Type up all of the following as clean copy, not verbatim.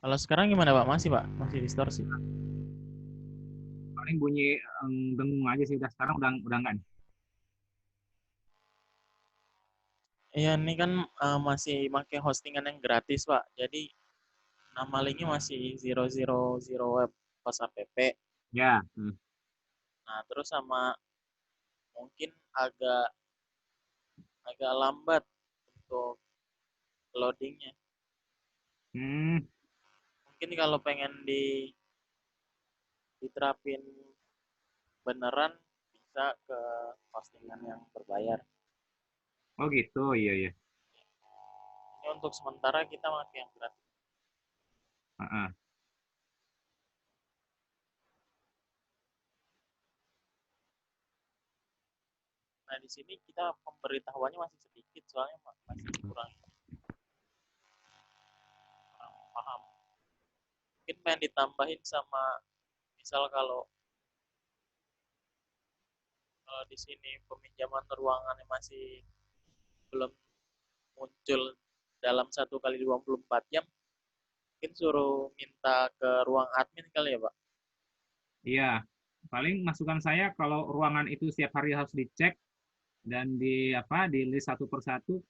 Kalau sekarang gimana Pak? Masih Pak? Masih distorsi? Paling bunyi dengung aja sih, udah sekarang udah enggak nih. Iya, ini kan masih pakai hostingan yang gratis Pak. Jadi nama linknya masih 000 web pas app. Ya. Nah, terus sama mungkin agak agak lambat untuk loadingnya. Hmm, Mungkin kalau pengen diterapin beneran bisa ke hostingan yang berbayar. oh gitu, iya iya. Ini untuk sementara kita pakai yang gratis. Heeh. Nah, di sini kita pemberitahuannya masih sedikit soalnya masih kurang kurang paham. Mungkin pengen ditambahin sama misal kalau di sini peminjaman ruangannya masih belum muncul dalam 1 kali 24 jam, mungkin suruh minta ke ruang admin kali ya Pak. Iya, paling masukan saya kalau ruangan itu setiap hari harus dicek dan di apa di list satu persatu,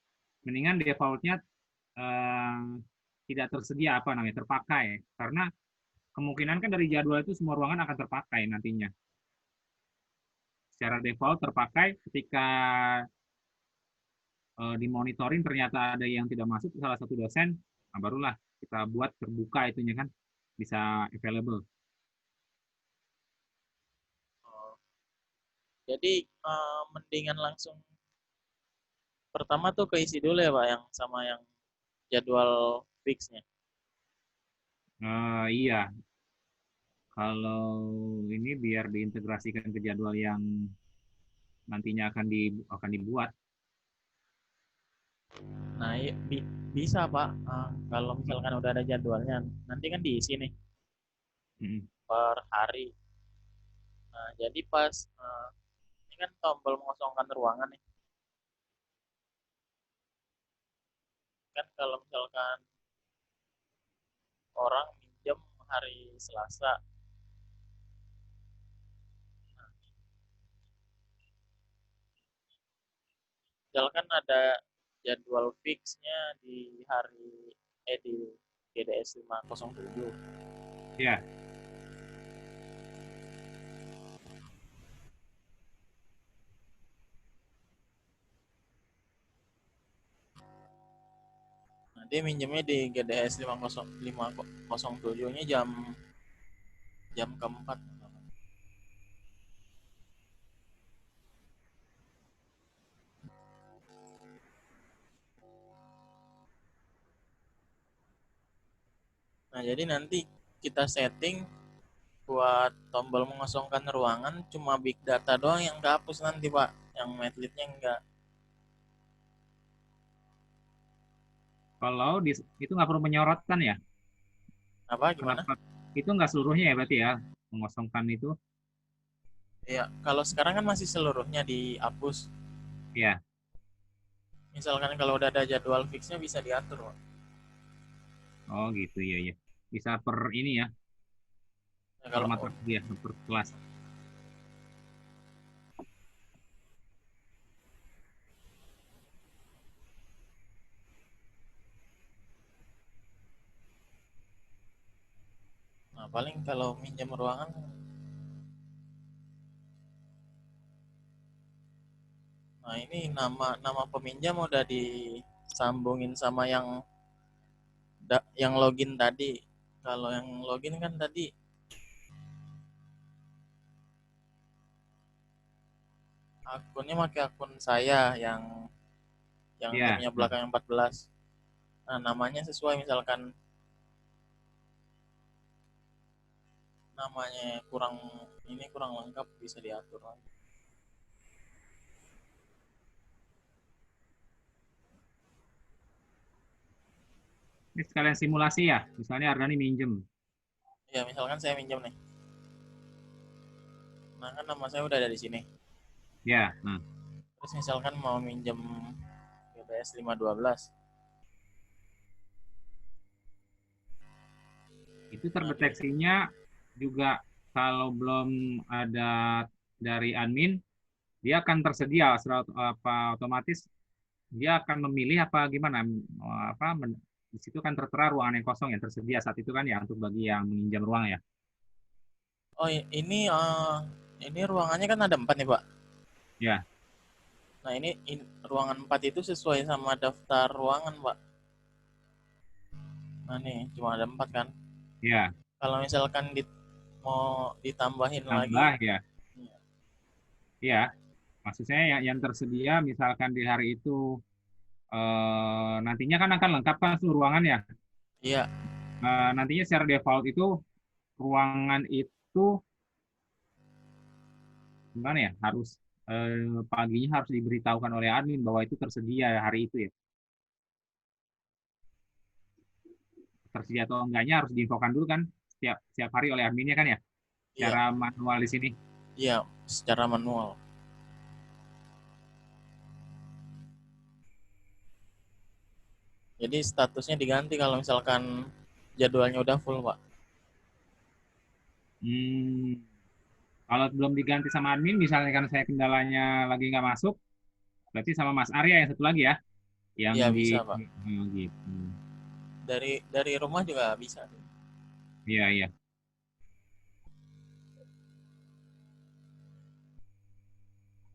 mendingan defaultnya eh, tidak tersedia apa namanya terpakai, karena kemungkinan kan dari jadwal itu semua ruangan akan terpakai nantinya. Secara default terpakai ketika dimonitoring ternyata ada yang tidak masuk salah satu dosen, nah barulah kita buat terbuka itunya kan bisa available. Oh, jadi mendingan langsung pertama tuh keisi dulu ya Pak yang sama yang jadwal fixnya. Iya, kalau ini biar diintegrasikan ke jadwal yang nantinya akan dibuat. Nah, bisa Pak. Kalau misalkan udah ada jadwalnya, nanti kan diisi nih Mm. per hari. Nah, jadi pas ini kan tombol mengosongkan ruangan nih. Kan kalau misalkan orang minjem hari Selasa, misalkan ada jadwal fixnya di di GDS 507. Ya, Nah, dia minjemnya di GDS 507-nya jam jam keempat. Nah, jadi nanti kita setting buat tombol mengosongkan ruangan cuma big data doang yang kehapus nanti Pak, yang medlitnya enggak. kalau itu nggak perlu menyorotkan ya. Apa gimana? Kenapa? Itu nggak seluruhnya ya berarti ya, mengosongkan itu. Ya, kalau sekarang kan masih seluruhnya dihapus. Ya, Misalkan kalau udah ada jadwal fixnya bisa diatur Pak. oh gitu ya ya. Bisa per ini ya, Nah, per kalau mata kuliah, per kelas. nah paling kalau minjam ruangan, nah ini nama nama peminjam udah disambungin sama yang login tadi. Kalau yang login kan tadi akunnya pakai akun saya yang Ya, NIM-nya belakang 14. Nah, namanya sesuai misalkan namanya kurang lengkap bisa diatur lagi. ini sekalian simulasi ya. Misalnya Ardani minjem. Ya, misalkan saya minjam nih. Nah, kan nama saya udah ada di sini. Ya, Terus misalkan mau minjem GBS 512. Itu Nah, di terdeteksinya juga kalau belum ada dari admin, dia akan tersedia otomatis dia akan memilih apa gimana di situ kan tertera ruangan yang kosong yang tersedia saat itu kan ya untuk bagi yang meminjam ruang ya. oh ini ruangannya kan ada 4 nih, Pak. Ya, Nah, ruangan 4 itu sesuai sama daftar ruangan, Pak. Nah, nih cuma ada 4 kan. ya, Kalau misalkan mau ditambahin lagi, tambah ya. Ya, maksud saya yang tersedia misalkan di hari itu nantinya kan akan lengkap kan seluruh ruangan ya. iya, Nantinya secara default itu ruangan itu gimana ya harus paginya harus diberitahukan oleh admin bahwa itu tersedia hari itu ya. Tersedia atau enggaknya harus diinfokan dulu kan setiap setiap hari oleh adminnya kan ya. iya, Secara manual di sini. iya, secara manual. Jadi statusnya diganti kalau misalkan jadwalnya udah full, Pak. Hmm, kalau belum diganti sama admin, misalnya kan saya kendalanya lagi nggak masuk, berarti sama Mas Arya yang satu lagi ya, yang Iya, di bisa, Pak. gitu. Dari rumah juga bisa. Iya, iya.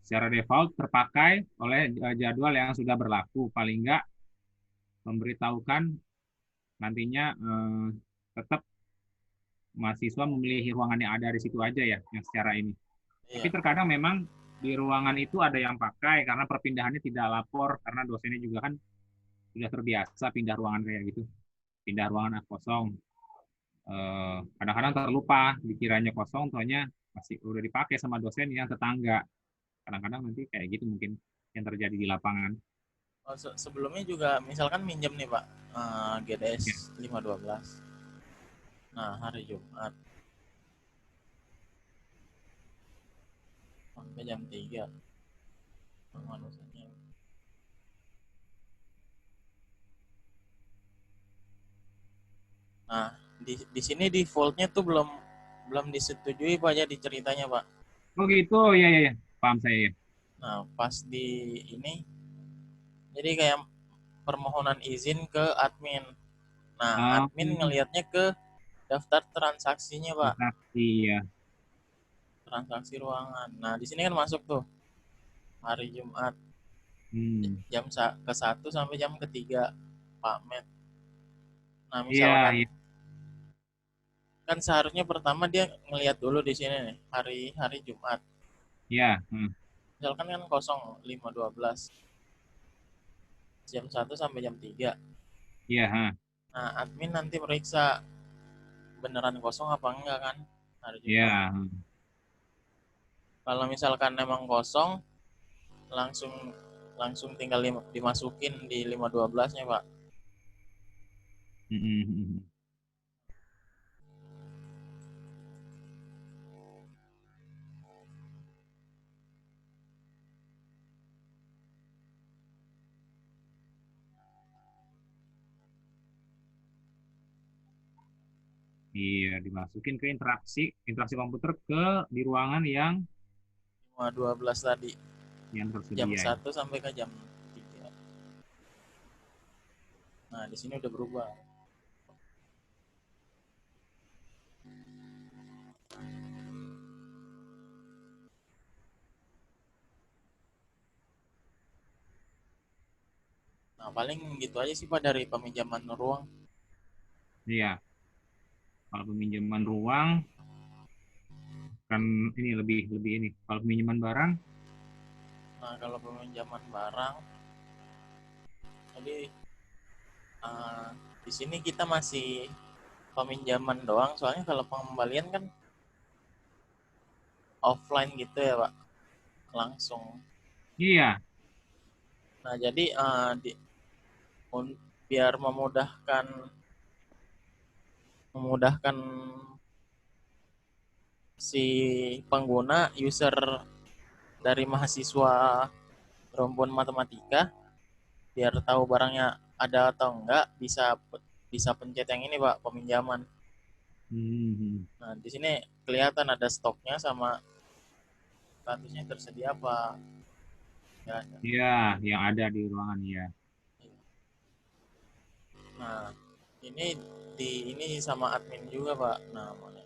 Secara default terpakai oleh jadwal yang sudah berlaku. Paling nggak memberitahukan nantinya tetap mahasiswa memilih ruangan yang ada di situ aja ya, yang secara ini. Tapi Iya. terkadang memang di ruangan itu ada yang pakai karena perpindahannya tidak lapor karena dosennya juga kan sudah terbiasa pindah ruangan kayak gitu, pindah ruangan kosong. Kadang-kadang terlupa, dikiranya kosong, soalnya masih udah dipakai sama dosen yang tetangga. Kadang-kadang nanti kayak gitu mungkin yang terjadi di lapangan. Oh, sebelumnya juga misalkan minjem nih, Pak, GDS Ya. 512. Nah, hari Jumat sampai jam 3 manusianya. Nah, di sini defaultnya tuh belum belum disetujui, Pak, ya di ceritanya, Pak. Oh gitu, ya ya ya, paham saya ya. Nah, pas di ini jadi kayak permohonan izin ke admin. Nah, Oh, admin ngelihatnya ke daftar transaksinya, Pak. transaksi ya. Transaksi ruangan. Nah, di sini kan masuk tuh hari Jumat Hmm. jam ke 1 sampai jam ketiga Pak Met. Nah, Iya, misalkan iya. kan seharusnya pertama dia ngelihat dulu di sini nih, hari hari Jumat. Iya, hmm. Misalkan kan kosong 5.12 jam 1 sampai jam 3. Iya, ha. Nah, admin nanti meriksa beneran kosong apa enggak kan hari Jumat. Iya, hmm. Kalau misalkan emang kosong, langsung langsung tinggal dimasukin di 5.12-nya, Pak. Hmm, hmm, hmm, hmm. Iya, dimasukin ke interaksi interaksi komputer ke di ruangan 5.12 tadi, yang jam tersedia ya. 1 sampai ke jam 3. Nah, di sini udah berubah. Nah, paling gitu aja sih, Pak, dari peminjaman ruang. Iya, kalau peminjaman ruang kan ini lebih lebih ini. Kalau peminjaman barang, Nah, kalau peminjaman barang, jadi uh, di sini kita masih peminjaman doang. Soalnya kalau pengembalian kan offline gitu ya, Pak, langsung. iya, Nah, jadi biar memudahkan memudahkan si pengguna user dari mahasiswa rumpun matematika, biar tahu barangnya ada atau enggak, bisa bisa pencet yang ini, Pak, peminjaman. Hmm. Nah, di sini kelihatan ada stoknya sama statusnya tersedia apa ya. Iya, yang ada di ruangan ya. Nah, ini ini sama admin juga, Pak. Nah, mana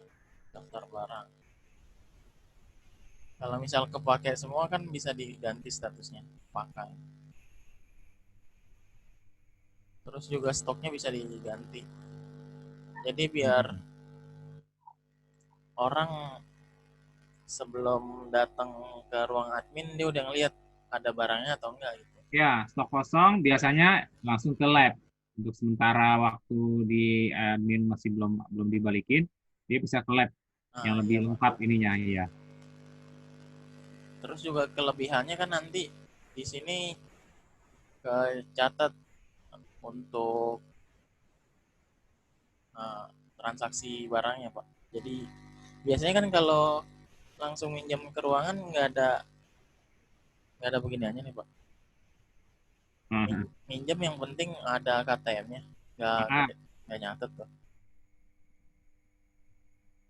daftar barang. Kalau misal kepake semua kan bisa diganti statusnya, pakai. Terus juga stoknya bisa diganti. Jadi biar Hmm. orang sebelum datang ke ruang admin dia udah ngeliat ada barangnya atau enggak gitu. Ya, stok kosong biasanya langsung ke lab. Untuk sementara waktu di admin masih belum belum dibalikin, dia bisa ke lab yang Nah, lebih iya, Pak. lengkap ininya ya. Terus juga kelebihannya kan nanti di sini kecatat untuk transaksi barangnya, Pak. Jadi biasanya kan kalau langsung minjam ke ruangan nggak ada beginiannya nih, Pak. Nah, Minjem yang penting ada KTM-nya, ah, nggak nyatet tuh.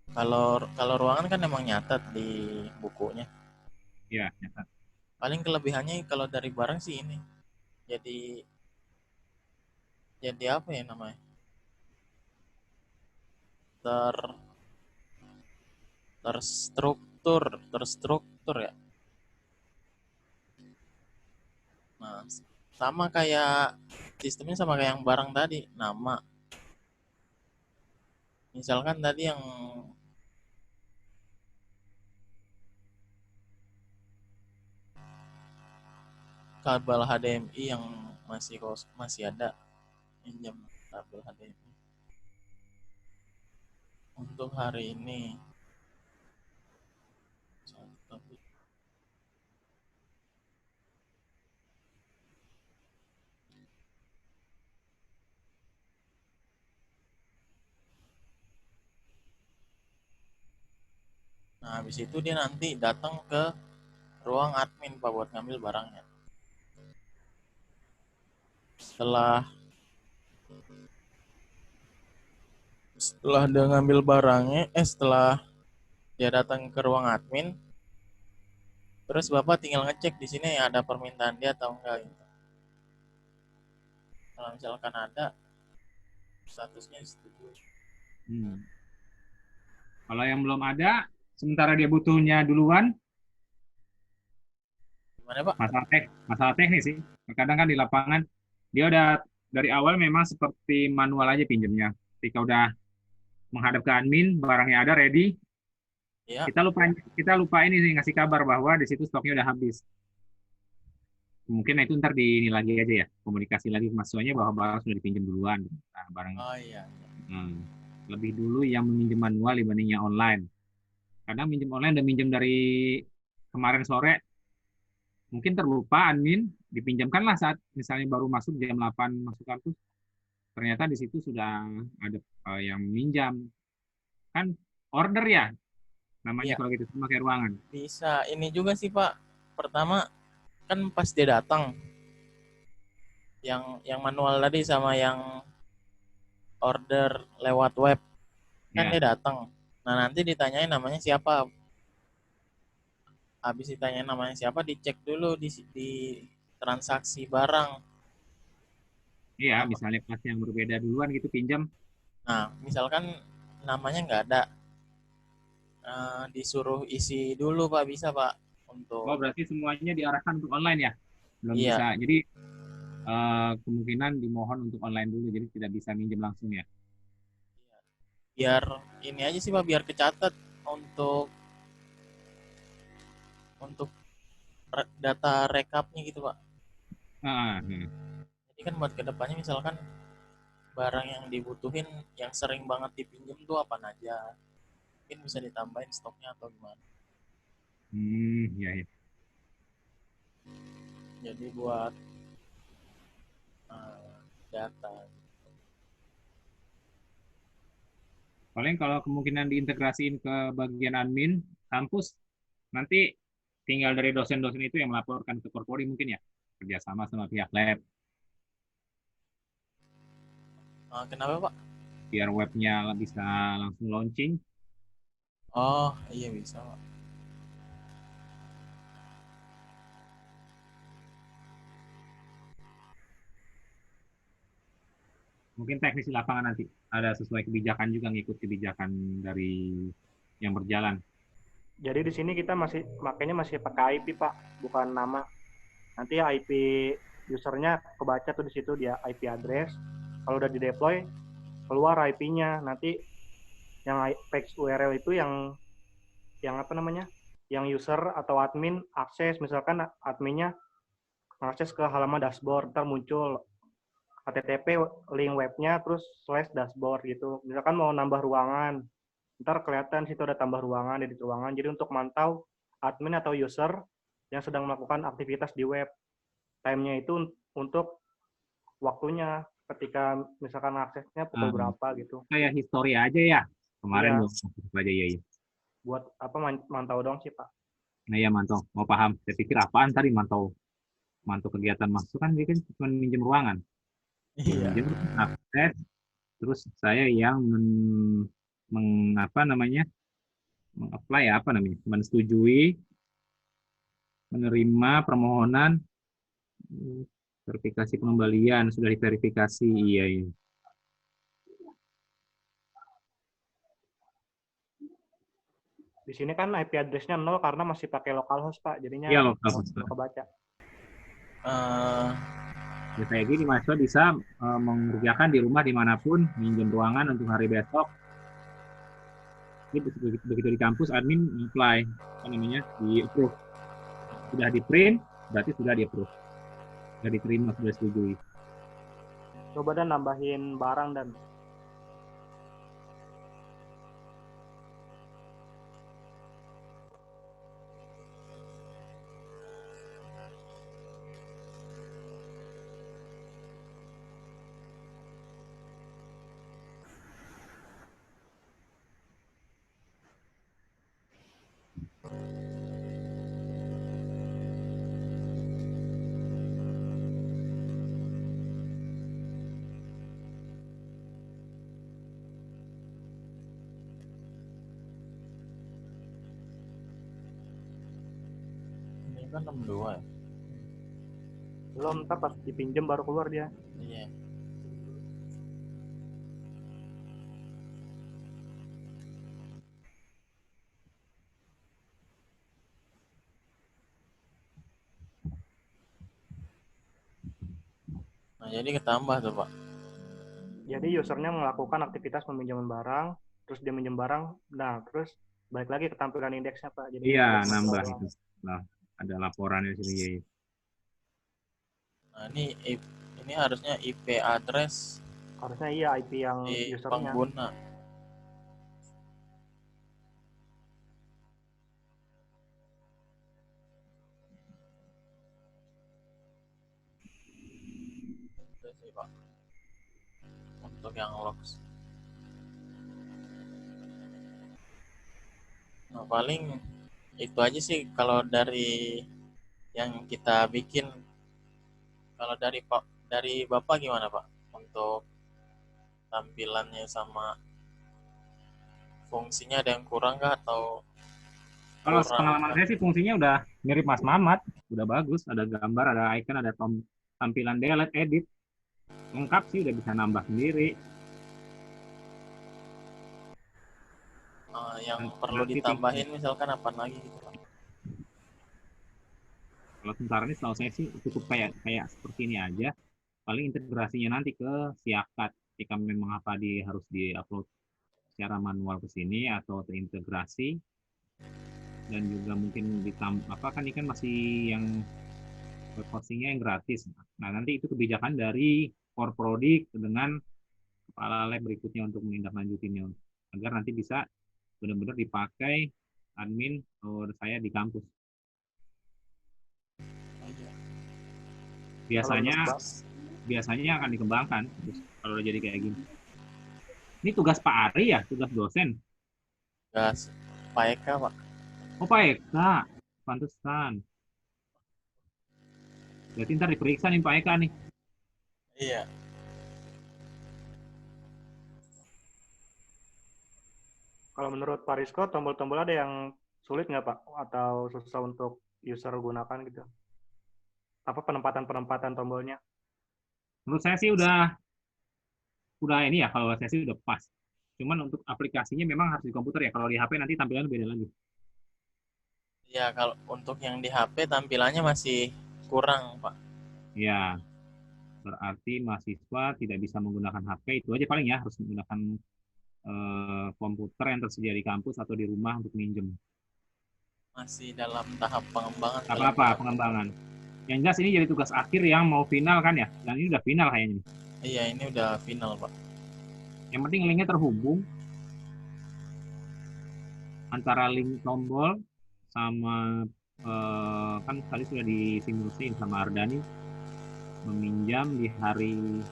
Kalau kalau ruangan kan emang nyatet di bukunya. ya, ya. Paling kelebihannya kalau dari barang sih ini. Jadi jadi apa ya namanya? Ter terstruktur ya. Nah, sama kayak sistemnya sama kayak yang barang tadi, nama. Misalkan tadi yang kabel HDMI yang masih ada pinjam kabel HDMI untuk hari ini. Nah, habis itu dia nanti datang ke ruang admin Pak buat ngambil barangnya. Setelah setelah dia ngambil barangnya, setelah dia datang ke ruang admin, terus Bapak tinggal ngecek di sini ada permintaan dia atau enggak gitu. Kalau misalkan ada, statusnya setuju. Hmm. Kalau yang belum ada, sementara dia butuhnya duluan, Gimana Pak? masalah teknis sih. Kadang kan di lapangan dia udah dari awal memang seperti manual aja pinjamnya. Ketika udah menghadap ke admin, barangnya ada ready, Ya, kita lupa ini sih ngasih kabar bahwa di situ stoknya udah habis. Mungkin itu ntar di ini lagi aja ya, komunikasi lagi ke mahasiswanya bahwa barang sudah dipinjam duluan. Nah, barang oh iya. hmm, lebih dulu yang meminjam manual dibandingnya online. Kadang minjem online dan minjem dari kemarin sore, mungkin terlupa admin, dipinjamkanlah saat misalnya baru masuk jam 8 masuk kampus, ternyata di situ sudah ada yang minjam. Kan order ya, namanya Iya, kalau gitu sama kayak ruangan. bisa ini juga sih Pak. Pertama kan pas dia datang, yang manual tadi sama yang order lewat web kan Ya, dia datang. Nah, nanti ditanyain namanya siapa. Habis ditanyain namanya siapa, dicek dulu di transaksi barang. iya, Nah, misalnya pas yang berbeda duluan gitu pinjam, misalkan namanya nggak ada, disuruh isi dulu Pak, bisa Pak oh untuk berarti semuanya diarahkan untuk online ya? Belum iya, bisa. Jadi kemungkinan dimohon untuk online dulu, jadi tidak bisa minjem langsung ya. biar ini aja sih Pak, biar kecatat untuk untuk data rekapnya gitu Pak. Ah, hmm. Jadi kan buat kedepannya misalkan barang yang dibutuhin yang sering banget dipinjam tuh apa aja, mungkin bisa ditambahin stoknya atau gimana. Ya, ya. Jadi buat data. Paling kalau kemungkinan diintegrasiin ke bagian admin kampus, nanti tinggal dari dosen-dosen itu yang melaporkan ke Korpori mungkin ya, kerjasama sama pihak lab. Kenapa Pak? biar webnya bisa langsung launching. Oh, iya bisa, Pak. Mungkin teknis di lapangan nanti ada sesuai kebijakan juga ngikut kebijakan dari yang berjalan. Jadi di sini kita masih makanya masih pakai IP Pak, bukan nama. Nanti IP usernya kebaca tuh di situ dia IP address. Kalau udah di deploy keluar IP-nya. Nanti yang page URL itu yang apa namanya? Yang user atau admin akses, misalkan adminnya akses ke halaman dashboard, ntar muncul HTTP link webnya terus slash dashboard gitu. Misalkan mau nambah ruangan, ntar kelihatan situ ada tambah ruangan, edit ruangan. Jadi untuk mantau admin atau user yang sedang melakukan aktivitas di web, time-nya itu untuk waktunya ketika misalkan aksesnya pukul Hmm, berapa gitu. Kayak history aja ya. Kemarin Iya, belum masuk aja ya. Ya. buat apa mantau dong sih Pak. Nah ya mantau, mau paham. Saya pikir apaan tadi mantau mantau kegiatan masuk kan dia kan cuma minjem ruangan, Iya. minjem akses, terus saya yang apa namanya mengapply ya apa namanya mensetujui menerima permohonan verifikasi pengembalian sudah diverifikasi iya iya Di sini kan IP address-nya 0 karena masih pakai localhost Pak, iya jadinya loh nggak kebaca. Eh, ya kayak gini mahasiswa bisa mengerjakan di rumah dimanapun minjem ruangan untuk hari besok ini begitu di kampus admin apply apa namanya di approve sudah di print berarti sudah di approve sudah diterima sudah disetujui. Coba dan nambahin barang dan ini kan 62 ya. belum, ntar pas dipinjem baru keluar dia. Iya. Nah, jadi ketambah tuh, Pak. Jadi usernya melakukan aktivitas peminjaman barang, terus dia minjem barang, nah terus balik lagi ke tampilan indeksnya Pak. Jadi Iya buat mantau nambah doang. itu nah ada laporan di sini ya, ya. Nah, ini harusnya IP address Harusnya iya IP yang di usernya. pengguna. Itu sih, Pak. Untuk yang logs. Nah, paling itu aja sih kalau dari yang kita bikin. Kalau dari Bapak gimana, Pak? Untuk tampilannya sama fungsinya ada yang kurang kah atau Kalau kurang pengalaman kah? saya sih fungsinya udah mirip Mas Mamat, udah bagus, ada gambar, ada icon, ada tampilan delete, edit, lengkap sih udah bisa nambah sendiri. Yang perlu Nanti ditambahin misalkan apa lagi gitu, Pak? kalau sementara ini setahu saya sih cukup kayak kayak seperti ini aja. Paling integrasinya nanti ke Siakat jika memang apa harus diupload secara manual ke sini atau terintegrasi dan juga mungkin apa kan ini kan masih yang web hostingnya yang gratis. Nah, nanti itu kebijakan dari core prodict dengan kepala lab berikutnya untuk menindaklanjutinya agar nanti bisa benar-benar dipakai admin saya di kampus. Kalau Biasanya menurut Bang, biasanya akan dikembangkan terus kalau udah jadi kayak gini. Ini tugas Pak Ari ya, tugas dosen. Gas Pak Eka, Pak. Oh Pak Eka, pantesan. Berarti ntar diperiksa nih Pak Eka nih. Iya. Kalau menurut Pak Rizko, tombol-tombol ada yang sulit nggak Pak? Atau susah untuk user gunakan gitu? Apa penempatan-penempatan tombolnya? Menurut saya sih udah ini ya, kalau saya sih udah pas. Cuman untuk aplikasinya memang harus di komputer ya. Kalau di HP nanti tampilannya beda lagi. Ya, kalau untuk yang di HP tampilannya masih kurang, Pak. Ya, berarti mahasiswa tidak bisa menggunakan HP, itu aja paling ya, harus menggunakan komputer yang tersedia di kampus atau di rumah untuk minjem. Masih dalam tahap pengembangan Tak kali, apa-apa, Pak. pengembangan. Yang jelas ini jadi tugas akhir yang mau final kan ya, dan ini udah final kayaknya. Iya, ini udah final, Pak. Yang penting linknya terhubung antara link tombol sama kan tadi sudah disimulasiin sama Ardani, meminjam di hari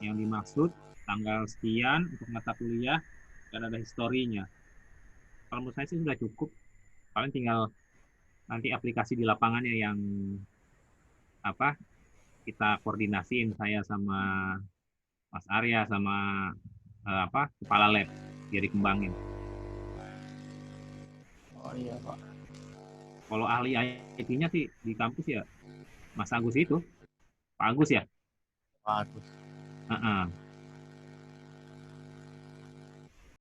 yang dimaksud, tanggal sekian untuk mata kuliah, dan ada historinya. Kalau menurut saya sih sudah cukup, paling tinggal nanti aplikasi di lapangannya yang apa kita koordinasiin, saya sama Mas Arya sama kepala lab, biar dikembangin. Oh iya, Pak. Kalau ahli IT-nya sih di kampus ya Mas Agus itu, Pak Agus ya. Bagus. Uh-uh.